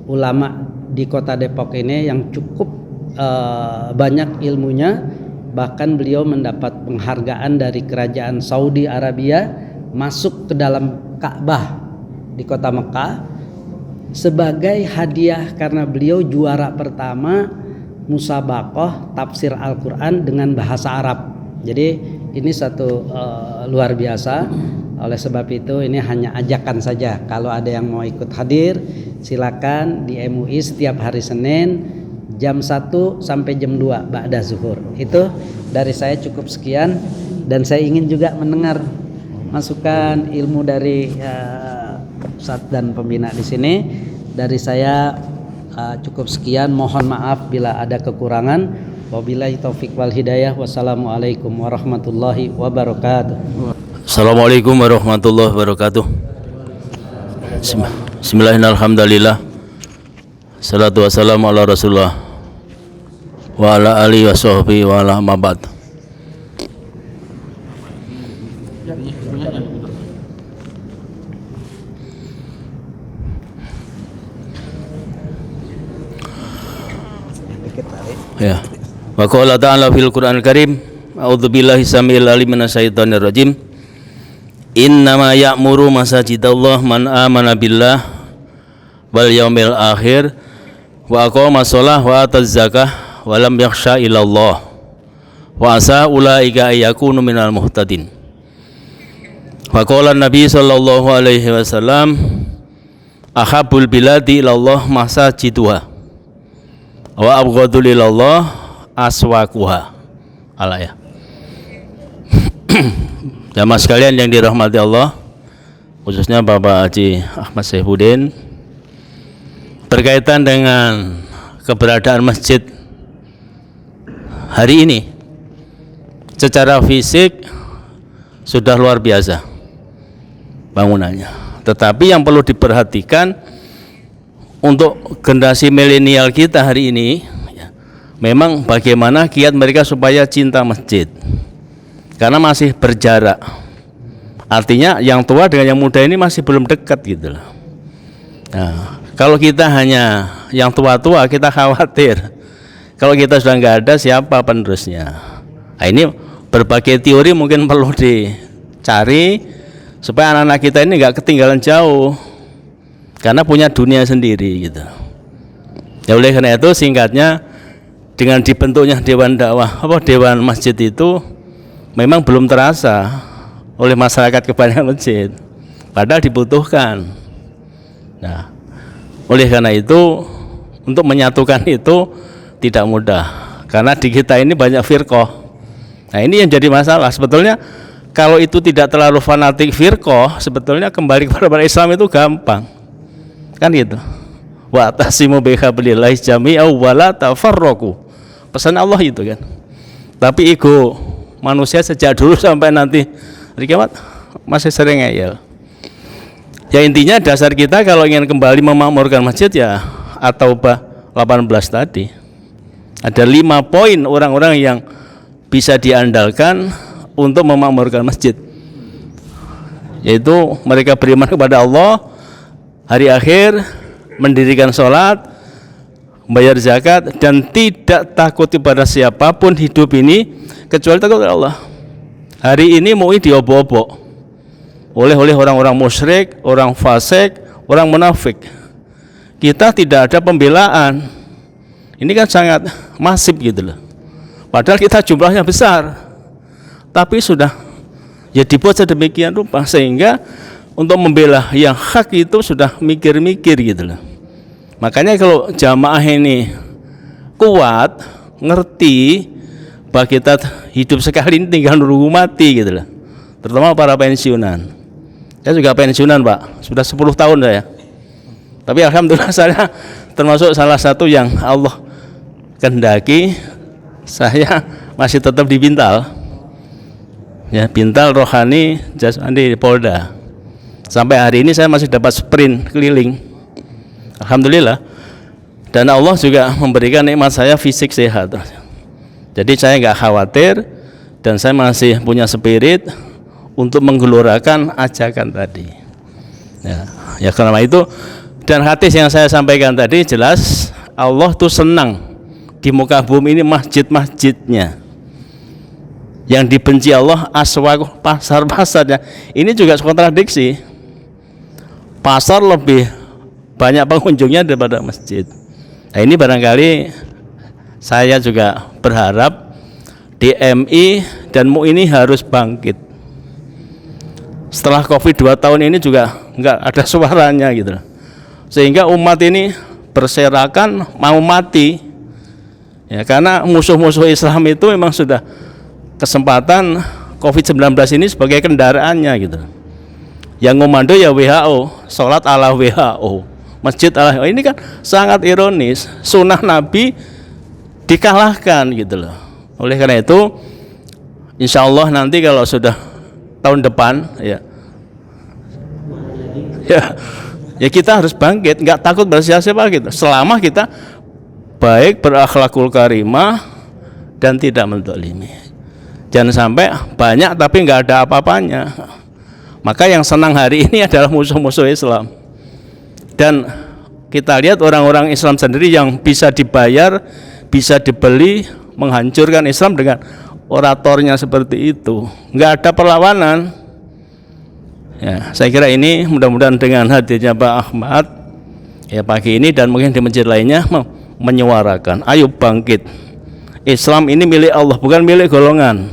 Speaker 3: ulama di Kota Depok ini yang cukup banyak ilmunya. Bahkan beliau mendapat penghargaan dari kerajaan Saudi Arabia masuk ke dalam Ka'bah di kota Mekah sebagai hadiah karena beliau juara pertama musabaqah tafsir Al-Quran dengan bahasa Arab. Jadi ini satu luar biasa. Oleh sebab itu ini hanya ajakan saja. Kalau ada yang mau ikut hadir silakan di MUI setiap hari Senin jam 1 sampai jam 2 ba'da zuhur. Itu dari saya cukup sekian, dan saya ingin juga mendengar masukan ilmu dari Ustadz dan pembina di sini. Dari saya cukup sekian, mohon maaf bila ada kekurangan. Wabillahi taufik wal hidayah. Wassalamualaikum warahmatullahi wabarakatuh.
Speaker 8: Assalamualaikum warahmatullahi wabarakatuh. Bismillahirrahmanirrahim. Salatu wassalamu ala Rasulullah wa ala alihi wa sahbihi wa ala mabad. Ya. Wa qala ta'ala fil Qur'anil Karim, a'udzubillahi samil alim minasyaitonir rajim. Innama ya'muru masajidallah man amana billah wal yaumil akhir wa aqama shalah wa ataz zakah wa lam yakhsha illallah wa asa ulaika ayakunu minal muhtadin. Wa qala Nabi sallallahu alaihi wasallam ahabul biladi ilallah masajiduha wa abghadul ilallah aswaquha. Alaya. Jamaah sekalian yang dirahmati Allah, khususnya Bapak Haji Ahmad Saifuddin, berkaitan dengan keberadaan masjid hari ini secara fisik sudah luar biasa bangunannya, tetapi yang perlu diperhatikan untuk generasi milenial kita hari ini ya, memang bagaimana kiat mereka supaya cinta masjid, karena masih berjarak. Artinya yang tua dengan yang muda ini masih belum dekat gitu loh. Nah, kalau kita hanya yang tua-tua kita khawatir, kalau kita sudah nggak ada siapa penerusnya. Nah, ini berbagai teori mungkin perlu dicari supaya anak-anak kita ini nggak ketinggalan jauh, karena punya dunia sendiri gitu. Ya oleh karena itu singkatnya, dengan dibentuknya dewan dakwah dewan masjid itu memang belum terasa oleh masyarakat kebanyakan masjid, padahal dibutuhkan. Nah, oleh karena itu untuk menyatukan itu tidak mudah, karena di kita ini banyak firqah. Nah, ini yang jadi masalah sebetulnya. Kalau itu tidak terlalu fanatik firqah, sebetulnya kembali kepada Islam itu gampang, kan gitu. Wa tasimu bihablillahi jami'an wa la tafarraqu, pesan Allah itu kan. Tapi ego manusia sejak dulu sampai nanti hari kiamat masih sering ngeyel. Ya intinya dasar kita kalau ingin kembali memakmurkan masjid ya At-Taubah 18 tadi. Ada 5 poin orang-orang yang bisa diandalkan untuk memakmurkan masjid, yaitu mereka beriman kepada Allah, hari akhir, mendirikan sholat, bayar zakat, dan tidak takut kepada siapapun hidup ini kecuali takut kepada Allah. Hari ini MUI diobok-obok oleh orang-orang musyrik, orang fasik, orang munafik. Kita tidak ada pembelaan. Ini kan sangat masif gitu loh. Padahal kita jumlahnya besar, tapi sudah ya dibuat sedemikian rupa sehingga untuk membela yang hak itu sudah mikir-mikir gitu loh. Makanya kalau jamaah ini kuat, ngerti bahwa kita hidup sekali ini tinggal nunggu mati gitu loh. Terutama para pensiunan. Saya juga pensiunan Pak, sudah 10 tahun saya. Tapi alhamdulillah saya termasuk salah satu yang Allah kehendaki saya masih tetap di Bintal, ya Bintal rohani jasmani Polda. Sampai hari ini saya masih dapat sprint keliling, alhamdulillah. Dan Allah juga memberikan nikmat saya fisik sehat. Jadi saya nggak khawatir dan saya masih punya spirit untuk menggelorakan ajakan tadi. Ya karena itu, dan hadis yang saya sampaikan tadi jelas Allah tuh senang di muka bumi ini masjid-masjidnya. Yang dibenci Allah aswaq, pasar-pasarnya. Ini juga kontradiksi. Pasar lebih banyak pengunjungnya daripada masjid. Nah, ini barangkali saya juga berharap DMI dan MUI ini harus bangkit. Setelah Covid 2 tahun ini juga enggak ada suaranya gitu. Sehingga umat ini berserakan mau mati. Ya, karena musuh-musuh Islam itu memang sudah kesempatan Covid-19 ini sebagai kendaraannya gitu. Yang ngomando ya WHO, sholat ala WHO, masjid ala WHO. Ini kan sangat ironis, sunnah Nabi dikalahkan gitu loh. Oleh karena itu, insya Allah nanti kalau sudah tahun depan ya kita harus bangkit, nggak takut bersiapa gitu. Selama kita baik, berakhlakul karimah dan tidak menzalimi. Jangan sampai banyak tapi nggak ada apa-apanya. Maka yang senang hari ini adalah musuh-musuh Islam. Dan kita lihat orang-orang Islam sendiri yang bisa dibayar, bisa dibeli, menghancurkan Islam dengan oratornya seperti itu. Nggak ada perlawanan. Ya, saya kira ini mudah-mudahan dengan hadirnya Pak Ahmad ya pagi ini dan mungkin di masjid lainnya menyuarakan, ayo bangkit. Islam ini milik Allah, bukan milik golongan.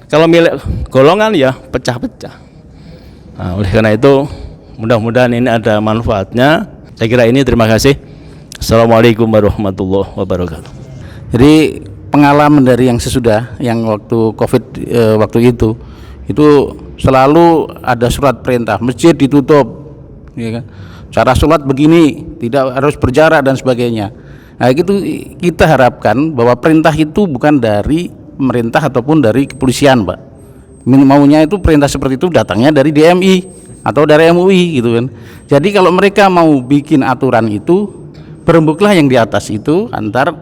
Speaker 8: Kalau milik golongan ya pecah-pecah. Nah, oleh karena itu mudah-mudahan ini ada manfaatnya. Saya kira ini, terima kasih. Assalamualaikum warahmatullahi wabarakatuh.
Speaker 6: Jadi pengalaman dari yang sesudah, yang waktu COVID waktu itu selalu ada surat perintah, masjid ditutup, ya kan? Cara sholat begini, tidak harus berjarak dan sebagainya. Nah itu kita harapkan bahwa perintah itu bukan dari pemerintah ataupun dari kepolisian, Pak. Maunya itu perintah seperti itu datangnya dari DMI atau dari MUI gitu kan. Jadi kalau mereka mau bikin aturan itu, berembuklah yang di atas itu antar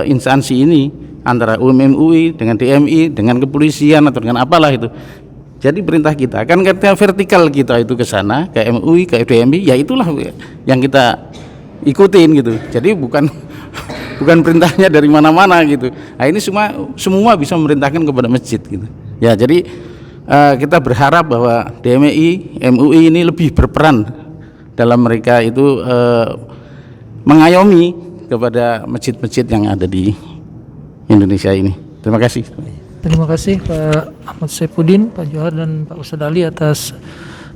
Speaker 6: instansi ini, antara MUI dengan DMI dengan kepolisian atau dengan apalah itu. Jadi perintah kita kan ketika vertikal kita itu ke sana, ke MUI, ke DMI, ya itulah yang kita ikutin gitu. Jadi bukan perintahnya dari mana-mana gitu. Nah ini semua bisa memerintahkan kepada masjid gitu. Ya jadi kita berharap bahwa DMI, MUI ini lebih berperan dalam mereka itu mengayomi kepada masjid-masjid yang ada di Indonesia ini. Terima kasih.
Speaker 1: Terima kasih Pak Ahmad Saifuddin, Pak Johar, dan Pak Ustadz Ali atas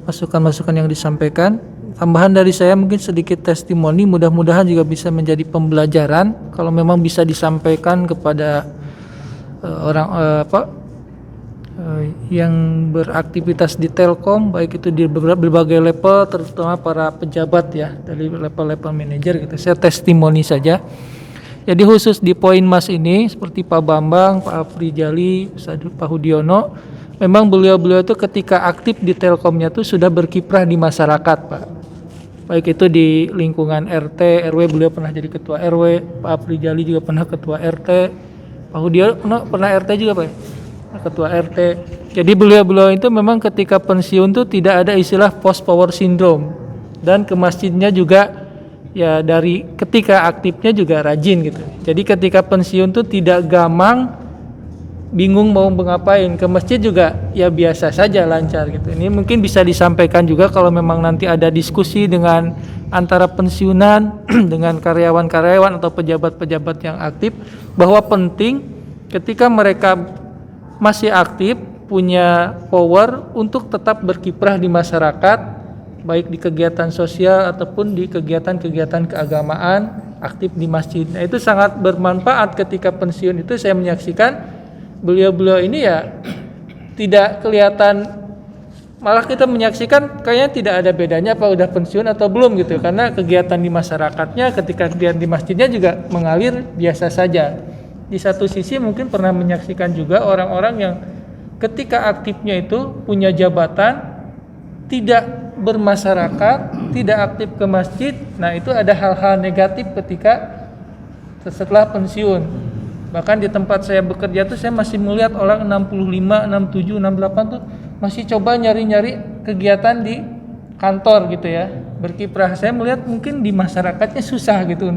Speaker 1: masukan-masukan yang disampaikan. Tambahan dari saya mungkin sedikit testimoni, mudah-mudahan juga bisa menjadi pembelajaran kalau memang bisa disampaikan kepada yang beraktivitas di Telkom, baik itu di berbagai level, terutama para pejabat ya, dari level-level manajer gitu. Saya testimoni saja. Jadi khusus di poin Mas ini seperti Pak Bambang, Pak Afrijali, Pak Hudiono, memang beliau-beliau itu ketika aktif di Telkomnya itu sudah berkiprah di masyarakat, Pak. Baik itu di lingkungan RT, RW, beliau pernah jadi ketua RW, Pak Afrijali juga pernah ketua RT, Pak Hudiono pernah RT juga, Pak, ketua RT. Jadi beliau-beliau itu memang ketika pensiun tuh tidak ada istilah post power syndrome, dan ke masjidnya juga ya dari ketika aktifnya juga rajin gitu. Jadi ketika pensiun tuh tidak gamang, bingung mau ngapain, ke masjid juga ya biasa saja, lancar gitu. Ini mungkin bisa disampaikan juga kalau memang nanti ada diskusi dengan antara pensiunan dengan karyawan-karyawan atau pejabat-pejabat yang aktif, bahwa penting ketika mereka masih aktif punya power untuk tetap berkiprah di masyarakat, baik di kegiatan sosial ataupun di kegiatan-kegiatan keagamaan, aktif di masjid. Nah itu sangat bermanfaat ketika pensiun itu. Saya menyaksikan beliau-beliau ini ya tidak kelihatan, malah kita menyaksikan kayaknya tidak ada bedanya apa udah pensiun atau belum gitu, karena kegiatan di masyarakatnya ketika kegiatan di masjidnya juga mengalir biasa saja. Di satu sisi mungkin pernah menyaksikan juga orang-orang yang ketika aktifnya itu punya jabatan, tidak bermasyarakat, tidak aktif ke masjid. Nah itu ada hal-hal negatif ketika setelah pensiun. Bahkan di tempat saya bekerja tuh saya masih melihat orang 65, 67, 68 tuh masih coba nyari-nyari kegiatan di kantor gitu ya, berkiprah. Saya melihat mungkin di masyarakatnya susah gitu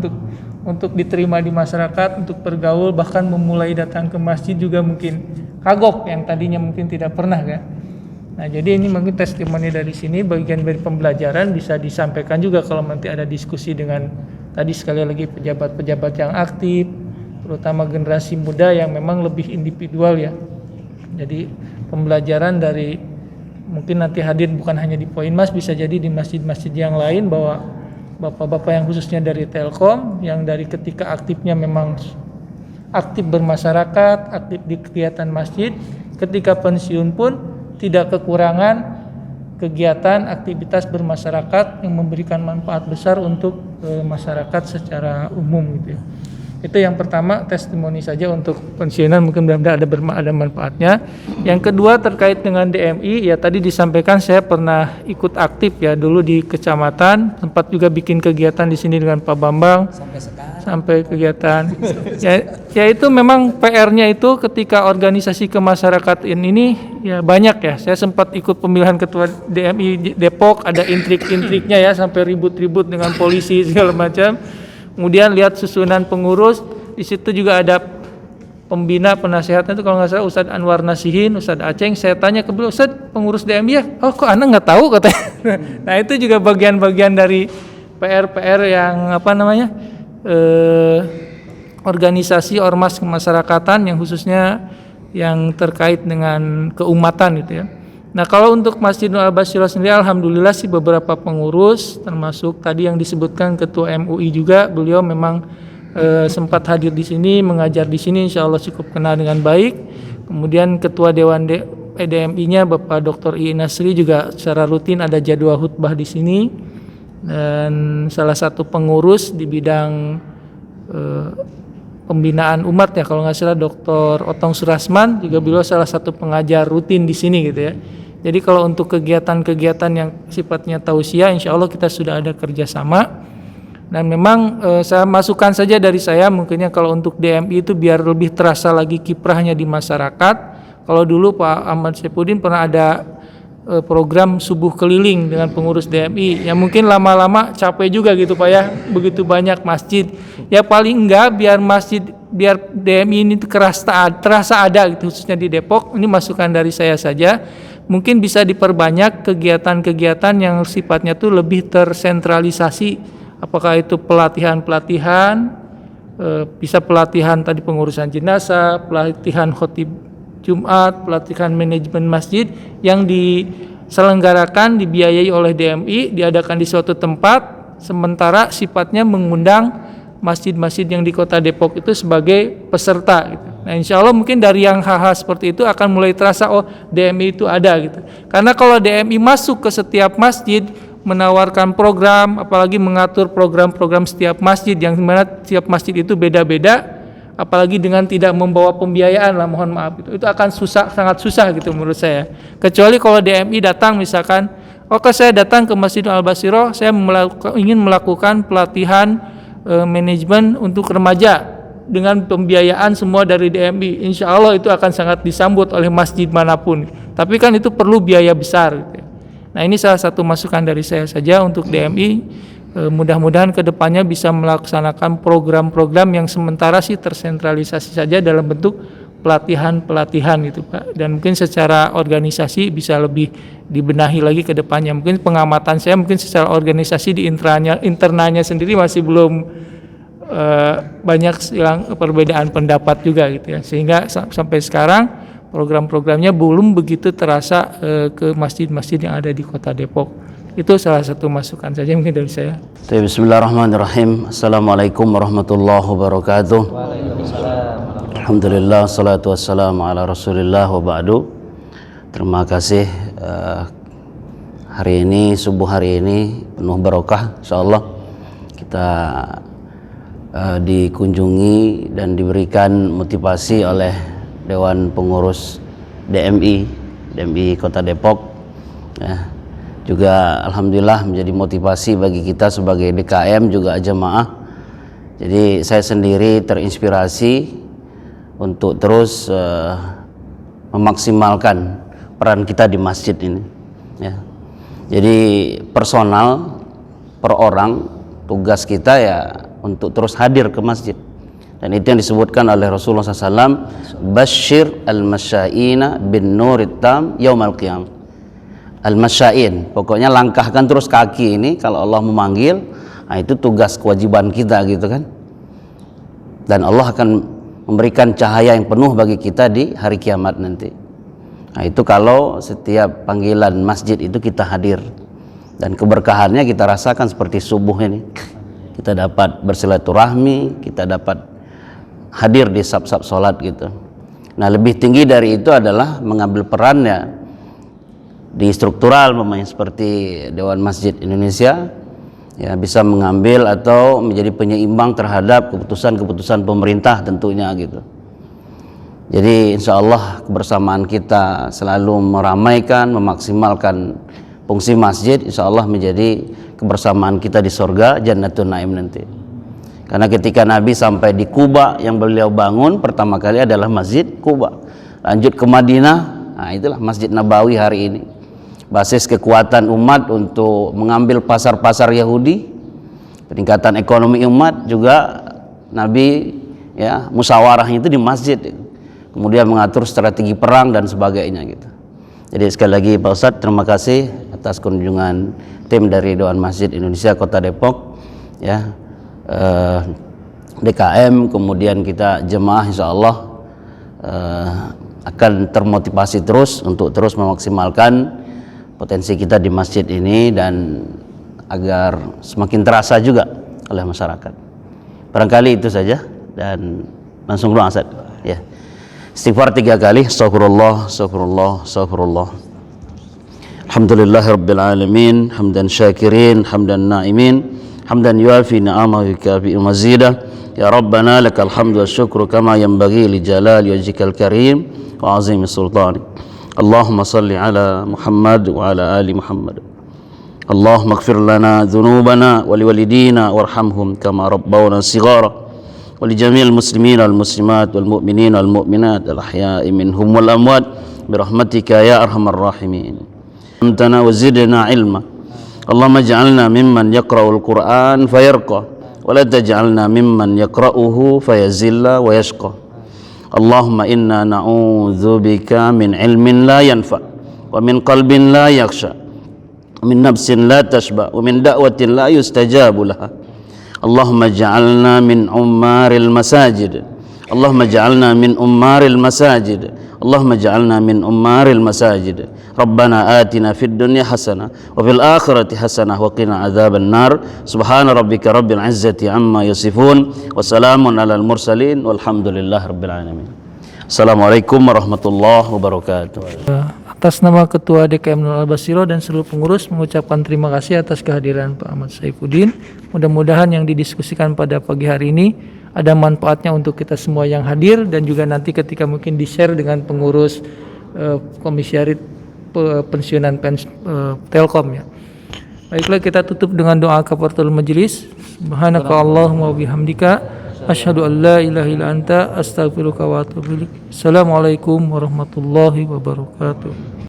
Speaker 1: untuk diterima di masyarakat, untuk bergaul, bahkan memulai datang ke masjid juga mungkin kagok yang tadinya mungkin tidak pernah kan. Nah jadi ini mungkin testimoni dari sini, bagian dari pembelajaran bisa disampaikan juga kalau nanti ada diskusi dengan tadi sekali lagi pejabat-pejabat yang aktif, terutama generasi muda yang memang lebih individual ya. Jadi pembelajaran dari mungkin nanti hadir bukan hanya di poin Mas, bisa jadi di masjid-masjid yang lain, bahwa bapak-bapak yang khususnya dari Telkom yang dari ketika aktifnya memang aktif bermasyarakat, aktif di kegiatan masjid, ketika pensiun pun tidak kekurangan kegiatan aktivitas bermasyarakat yang memberikan manfaat besar untuk masyarakat secara umum gitu ya. Itu yang pertama, testimoni saja untuk pensiunan, mungkin benar-benar ada manfaatnya. Yang kedua terkait dengan DMI, ya tadi disampaikan saya pernah ikut aktif ya dulu di kecamatan, sempat juga bikin kegiatan di sini dengan Pak Bambang sampai kegiatan. Ya itu memang PR-nya itu ketika organisasi kemasyarakatan ini ya banyak ya. Saya sempat ikut pemilihan ketua DMI Depok, ada intrik-intriknya ya, sampai ribut-ribut dengan polisi segala macam. Kemudian lihat susunan pengurus, di situ juga ada pembina penasehatnya itu kalau nggak salah Ustadz Anwar Nasihin, Ustadz Aceng. Saya tanya ke beliau, Ustadz pengurus DMI ya? Oh kok Anda nggak tahu katanya. Nah itu juga bagian-bagian dari PR yang organisasi ormas kemasyarakatan yang khususnya yang terkait dengan keumatan gitu ya. Nah, kalau untuk Masjid Nur Al-Basyirah sendiri alhamdulillah sih beberapa pengurus termasuk tadi yang disebutkan ketua MUI juga, beliau memang sempat hadir di sini, mengajar di sini, insya Allah cukup kenal dengan baik. Kemudian ketua Dewan PDMI-nya Bapak Dr. I. Nasri juga secara rutin ada jadwal khutbah di sini. Dan salah satu pengurus di bidang pembinaan umat ya kalau nggak salah Dr. Otong Surasman juga beliau salah satu pengajar rutin di sini gitu ya. Jadi kalau untuk kegiatan-kegiatan yang sifatnya tausiah, insya Allah kita sudah ada kerjasama. Dan memang saya masukkan saja dari saya, mungkinnya kalau untuk DMI itu biar lebih terasa lagi kiprahnya di masyarakat. Kalau dulu Pak Ahmad Saifuddin pernah ada program subuh keliling dengan pengurus DMI, ya mungkin lama-lama capek juga gitu Pak ya, begitu banyak masjid. Ya paling enggak biar DMI ini terasa ada gitu, khususnya di Depok. Ini masukan dari saya saja. Mungkin bisa diperbanyak kegiatan-kegiatan yang sifatnya tuh lebih tersentralisasi. Apakah itu pelatihan-pelatihan, bisa pelatihan tadi pengurusan jenazah, pelatihan khotib Jumat, pelatihan manajemen masjid yang diselenggarakan, dibiayai oleh DMI, diadakan di suatu tempat, sementara sifatnya mengundang masjid-masjid yang di Kota Depok itu sebagai peserta gitu. Nah, insya Allah mungkin dari yang hal-hal seperti itu akan mulai terasa oh DMI itu ada gitu. Karena kalau DMI masuk ke setiap masjid menawarkan program, apalagi mengatur program-program setiap masjid yang dimana setiap masjid itu beda-beda, apalagi dengan tidak membawa pembiayaan lah, mohon maaf itu akan sangat susah gitu menurut saya. Kecuali kalau DMI datang misalkan, oke saya datang ke Masjid Al-Basyirah, saya ingin melakukan pelatihan manajemen untuk remaja dengan pembiayaan semua dari DMI, insya Allah itu akan sangat disambut oleh masjid manapun. Tapi kan itu perlu biaya besar gitu. Nah, ini salah satu masukan dari saya saja untuk DMI. Mudah-mudahan kedepannya bisa melaksanakan program-program yang sementara sih tersentralisasi saja dalam bentuk pelatihan-pelatihan gitu Pak. Dan mungkin secara organisasi bisa lebih dibenahi lagi ke depannya. Mungkin pengamatan saya mungkin secara organisasi di internalnya sendiri masih belum banyak perbedaan pendapat juga gitu ya. Sehingga sampai sekarang program-programnya belum begitu terasa ke masjid-masjid yang ada di Kota Depok. Itu salah satu masukan saja mungkin dari saya.
Speaker 6: Bismillahirrahmanirrahim. Assalamualaikum warahmatullahi wabarakatuh. Alhamdulillah, salatu wassalamu ala rasulillah wa ba'du. Terima kasih hari ini, subuh hari ini penuh barokah insyaallah. Kita dikunjungi dan diberikan motivasi oleh Dewan Pengurus DMI Kota Depok ya. Juga alhamdulillah menjadi motivasi bagi kita sebagai DKM juga jemaah. Jadi saya sendiri terinspirasi untuk terus memaksimalkan peran kita di masjid ini ya. Jadi personal per orang tugas kita ya untuk terus hadir ke masjid. Dan itu yang disebutkan oleh Rasulullah SAW, Bashir al-masyaina bin nurit tam yaumal qiyam. Al-masyain, pokoknya langkahkan terus kaki ini kalau Allah memanggil. Nah, itu tugas kewajiban kita gitu kan. Dan Allah akan memberikan cahaya yang penuh bagi kita di hari kiamat nanti. Nah, itu kalau setiap panggilan masjid itu kita hadir. Dan keberkahannya kita rasakan seperti subuh ini. Kita dapat bersilaturahmi, kita dapat hadir di saf-saf sholat gitu. Nah, lebih tinggi dari itu adalah mengambil perannya di struktural memang seperti Dewan Masjid Indonesia ya, bisa mengambil atau menjadi penyeimbang terhadap keputusan-keputusan pemerintah tentunya gitu. Jadi insya Allah kebersamaan kita selalu meramaikan, memaksimalkan fungsi masjid, insya Allah menjadi kebersamaan kita di surga Jannatun Naim nanti. Karena ketika Nabi sampai di Kuba yang beliau bangun pertama kali adalah Masjid Kuba. Lanjut ke Madinah, nah itulah Masjid Nabawi hari ini. Basis kekuatan umat untuk mengambil pasar-pasar Yahudi, peningkatan ekonomi umat juga Nabi ya musyawarah itu di masjid. Kemudian mengatur strategi perang dan sebagainya gitu. Jadi sekali lagi Pak Ustadz terima kasih atas kunjungan tim dari Dewan Masjid Indonesia Kota Depok ya.
Speaker 9: DKM, kemudian kita jemaah insyaallah akan termotivasi terus untuk terus memaksimalkan potensi kita di masjid ini dan agar semakin terasa juga oleh masyarakat. Barangkali itu saja dan langsung doa Ustaz. Ya. Istighfar 3 kali. Astagfirullah, astagfirullah, astagfirullah. Alhamdulillahirabbil alamin, hamdan syakirin, hamdan naimin, hamdan yuafi ni'amahu yukafi mazidah. Ya Rabbana lakal hamdu wasyukru kama yanbaghi li jalali wajhikal karim wa azimi sultani. Allahumma salli ala Muhammad wa ala ali Muhammad. Allahumma ighfir lana dhunubana wa liwalidina warhamhum kama rabbawna shighara wa li jami'il muslimin wal muslimat wal mu'minin wal mu'minat al ahya'i minhum wal amwat bi rahmatika ya arhamar rahimin. Amtana wa zidna ilma. Allahumma ij'alna mimman yaqra'ul Qur'an fayarqa wa la taj'alna mimman yaqra'uhu fayazilla wa yashqa. Allahumma inna na'udzubika min ilmin la yanfa wa min qalbin la yakhsha wa min nafsin la tashba wa min da'watin la yustajabu laha. Allahumma ij'alna min ummaril masajid. Allahumma ij'alna min ummaril masajid. Allahumma ij'alna min ummaril masajid. Rabbana atina fid dunya hasanah wa fil akhirati hasanah wa qina adzaban nar. Subhana rabbika rabbil izzati amma yasifun wa salamun alal mursalin walhamdulillahi rabbil alamin. Assalamualaikum warahmatullahi wabarakatuh.
Speaker 1: Atas nama Ketua DKM Nurul Albasiro dan seluruh pengurus mengucapkan terima kasih atas kehadiran Pak Ahmad Saifuddin. Mudah-mudahan yang didiskusikan pada pagi hari ini ada manfaatnya untuk kita semua yang hadir dan juga nanti ketika mungkin di-share dengan pengurus komisaris pensiunan Telkom ya. Baiklah, kita tutup dengan doa kafaratul majelis. Subhanaka Allahumma wa bihamdika asyhadu an la ilaha illa anta astaghfiruka wa atubu ilaik. Assalamualaikum warahmatullahi wabarakatuh.